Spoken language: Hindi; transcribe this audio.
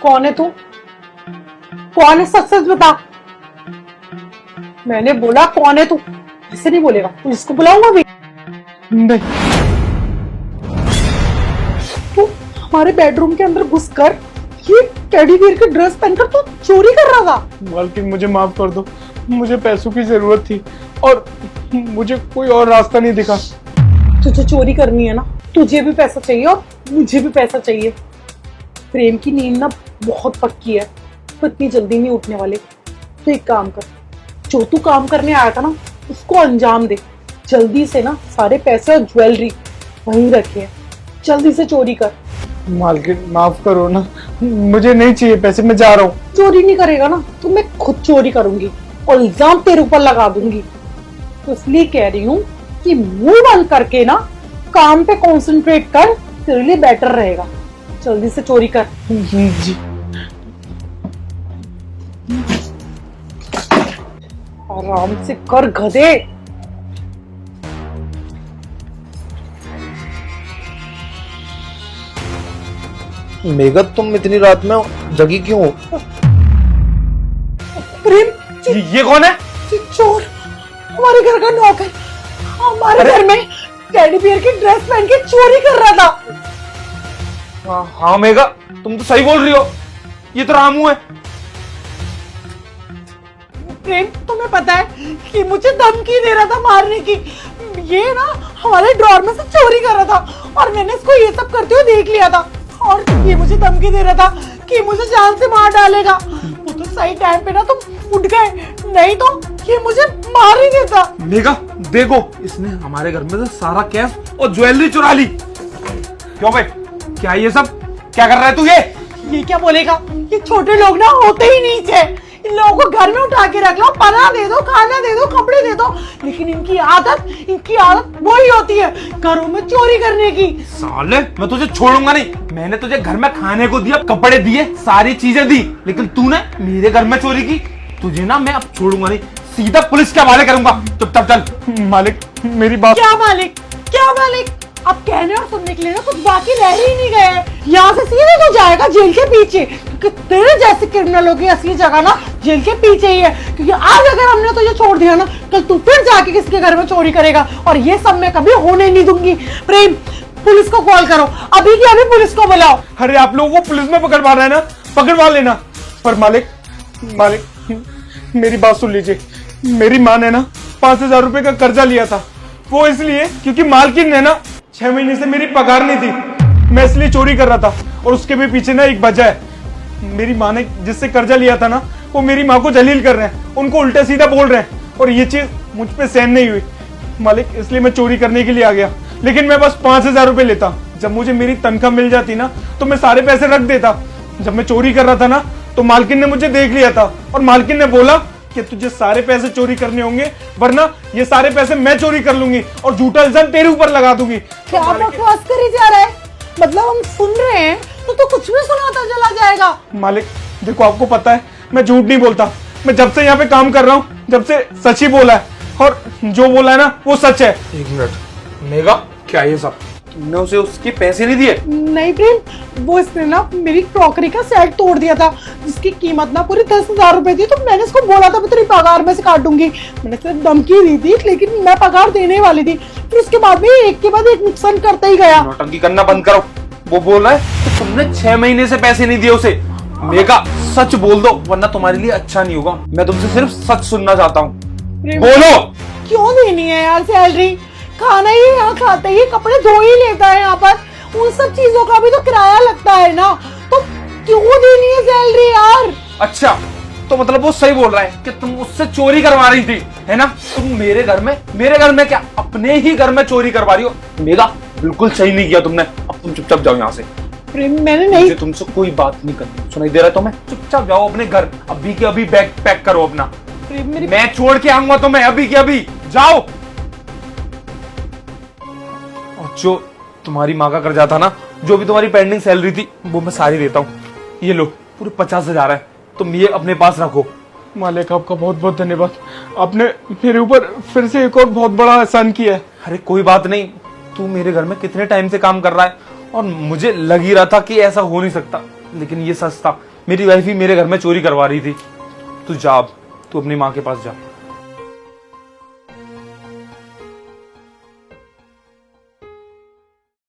कौन है तू? कौन है? सच सच बता। मैंने बोला कौन है तू? ऐसे नहीं बोलेगा। पुलिस को बुलाऊंगा भी नहीं। तू हमारे बेडरूम के अंदर घुसकर ये टेडी बियर की ड्रेस पहनकर तू चोरी कर रहा था। मालकिन मुझे माफ कर दो, मुझे पैसों की जरूरत थी और मुझे कोई और रास्ता नहीं दिखा। तुझे चोरी करनी है ना, तुझे भी पैसा चाहिए और मुझे भी पैसा चाहिए। प्रेम की नींद ना बहुत पक्की है, तो इतनी जल्दी नहीं उठने वाले। तो एक काम कर, जो तू काम करने आया था ना उसको अंजाम दे। जल्दी से ना सारे पैसे और ज्वेलरी वहीं रखे हैं, जल्दी से चोरी कर। मालकिन माफ करो ना, मुझे नहीं चाहिए पैसे, मैं जा रहा हूँ। चोरी नहीं करेगा ना तो मैं खुद चोरी करूंगी और इल्जाम तेरे ऊपर लगा दूंगी। तो इसलिए कह रही हूँ कि मुंह बंद करके ना काम पे कंसंट्रेट कर, तेरे लिए बेटर रहेगा। जल्दी से चोरी कर। जी। आराम से कर गधे। मेघा, तुम इतनी रात में जगी क्यों हो? प्रेम ये कौन है? चोर, हमारे घर का नौकर हमारे घर में टेडी बियर की ड्रेस पहन के चोरी कर रहा था। हाँ मेघा, तुम तो सही बोल रही हो, ये तो रामू है। प्रेम, तुम्हें पता है कि मुझे धमकी दे रहा था मारने की। ये ना हमारे ड्रॉर में से चोरी कर रहा था और मैंने इसको ये सब करते हुए देख लिया था और ये मुझे धमकी दे रहा था कि मुझे जान से मार डालेगा। वो तो सही टाइम पे ना तुम उठ गए, नहीं तो ये मुझे मार ही देता। मेघा देखो, इसने हमारे घर में से सारा कैश और ज्वेलरी चुरा ली। क्यों भाई, क्या ये सब क्या कर रहा है तू? ये क्या बोलेगा? ये छोटे लोग ना होते ही नीचे। इन लोगों को घर में उठा के रख लो, पनाह दे दो, खाना दे दो, कपड़े दे दो, लेकिन इनकी आदत वही होती है, घरों में चोरी करने की। साले, मैं तुझे छोड़ूंगा नहीं। मैंने तुझे घर में खाने को दिया, कपड़े दिए, सारी चीजें दी, लेकिन तूने मेरे घर में चोरी की। तुझे ना मैं अब छोड़ूंगा नहीं, सीधा पुलिस के हवाले करूंगा। चुपचाप चल। मालिक, मेरी बात। क्या मालिक? क्या मालिक? अब कहने और सुनने के लिए ना कुछ बाकी रह ही नहीं गए। यहाँ से सीधे तो जाएगा जेल के पीछे, क्योंकि तेरे जैसे क्रिमिनलों की असली जगह ना जेल के पीछे ही है। क्योंकि आज अगर हमने तुझे छोड़ दिया ना, कल तू फिर जाके किसके घर में चोरी करेगा और ये सब मैं कभी होने नहीं दूंगी। प्रेम, पुलिस को कॉल करो, अभी की अभी पुलिस को बुलाओ। अरे आप लोगों को पुलिस में पकड़वा रहा है ना, पकड़वा लेना। पर मालिक मेरी बात सुन लीजिए। मेरी माँ ने ना 5,000 रुपए का कर्जा लिया था, वो इसलिए क्योंकि मालकिन ने ना 6 महीने से मेरी पगार नहीं थी, मैं इसलिए चोरी कर रहा था। और उसके भी पीछे ना एक वजह है। मेरी माँ ने जिससे कर्जा लिया था ना, वो मेरी माँ को जलील कर रहे हैं, उनको उल्टा सीधा बोल रहे हैं, और ये चीज मुझ पे सहन नहीं हुई मालिक, इसलिए मैं चोरी करने के लिए आ गया। लेकिन मैं बस 5,000 रुपए लेता। जब मुझे मेरी तनख्वाह मिल जाती ना तो मैं सारे पैसे रख देता। जब मैं चोरी कर रहा था ना तो मालकिन ने मुझे देख लिया था और मालकिन ने बोला कि तुझे सारे पैसे चोरी करने होंगे, वरना ये सारे पैसे मैं चोरी कर लूंगी और झूठा इल्जाम तेरे ऊपर लगा दूंगी। क्या बकवास करी जा रहा है? मतलब हम सुन रहे हैं तो कुछ भी सुनाता चला जाएगा। मालिक देखो, आपको पता है मैं झूठ नहीं बोलता। मैं जब से यहाँ पे काम कर रहा हूँ, जब से सच ही बोला है, और जो बोला है ना वो सच है। एक मिनट मेघा, क्या ये सब तुमने उसे उसके पैसे नहीं दिए? नहीं प्रेम, वो इसने ना मेरी क्रॉकरी का सेट तोड़ दिया था, जिसकी कीमत ना पूरी 10,000 रुपए थी। तो मैंने इसको बोला था मैं तेरी पगार में से काट दूंगी। मैंने सिर्फ धमकी दी थी, लेकिन मैं पगार देने वाली थी। फिर उसके बाद भी एक के बाद एक नुकसान करता ही गया। नौटंकी करना बंद करो। वो बोल रहा है तो तुमने 6 महीने से पैसे नहीं दिए उसे। मेघा सच बोल दो, वरना तुम्हारे लिए अच्छा नहीं होगा। मैं तुमसे सिर्फ सच सुनना चाहता हूँ, बोलो। क्यों देनी है यार सैलरी? खाना ही यहाँ खाते ही, कपड़े धो ही लेता है यहाँ पर, उन सब चीजों का भी तो किराया लगता है ना, तो क्यों देनी है सैलरी यार? अच्छा, तो मतलब वो सही बोल रहा है कि तुम उससे चोरी करवा रही थी, है ना? तुम मेरे घर में क्या अपने ही घर में चोरी करवा रही हो? मेघा बिल्कुल सही नहीं किया तुमने। अब तुम चुपचाप जाओ यहाँ से। मैंने नहीं, मुझे तुमसे कोई बात नहीं करनी, सुनाई दे रहा है तुम्हें? चुपचाप जाओ अपने घर, अभी के अभी बैग पैक करो अपना। मैं छोड़ के आऊंगा तुम्हें, अभी के अभी जाओ। और जो तुम्हारी माँ का कर्जा था ना, जो भी तुम्हारी पेंडिंग सैलरी थी, वो मैं सारी देता हूँ। ये लो, पूरे 50,000 है, तुम ये अपने पास रखो। मालिक आपका बहुत बहुत धन्यवाद, आपने मेरे ऊपर फिर से एक और बहुत बड़ा एहसान किया है। अरे कोई बात नहीं, तू मेरे घर में कितने टाइम से काम कर रहा है और मुझे लग ही रहा था कि ऐसा हो नहीं सकता, लेकिन ये सच था। मेरी वाइफ ही मेरे घर में चोरी करवा रही थी। तू जा अब, तू अपनी माँ के पास जा।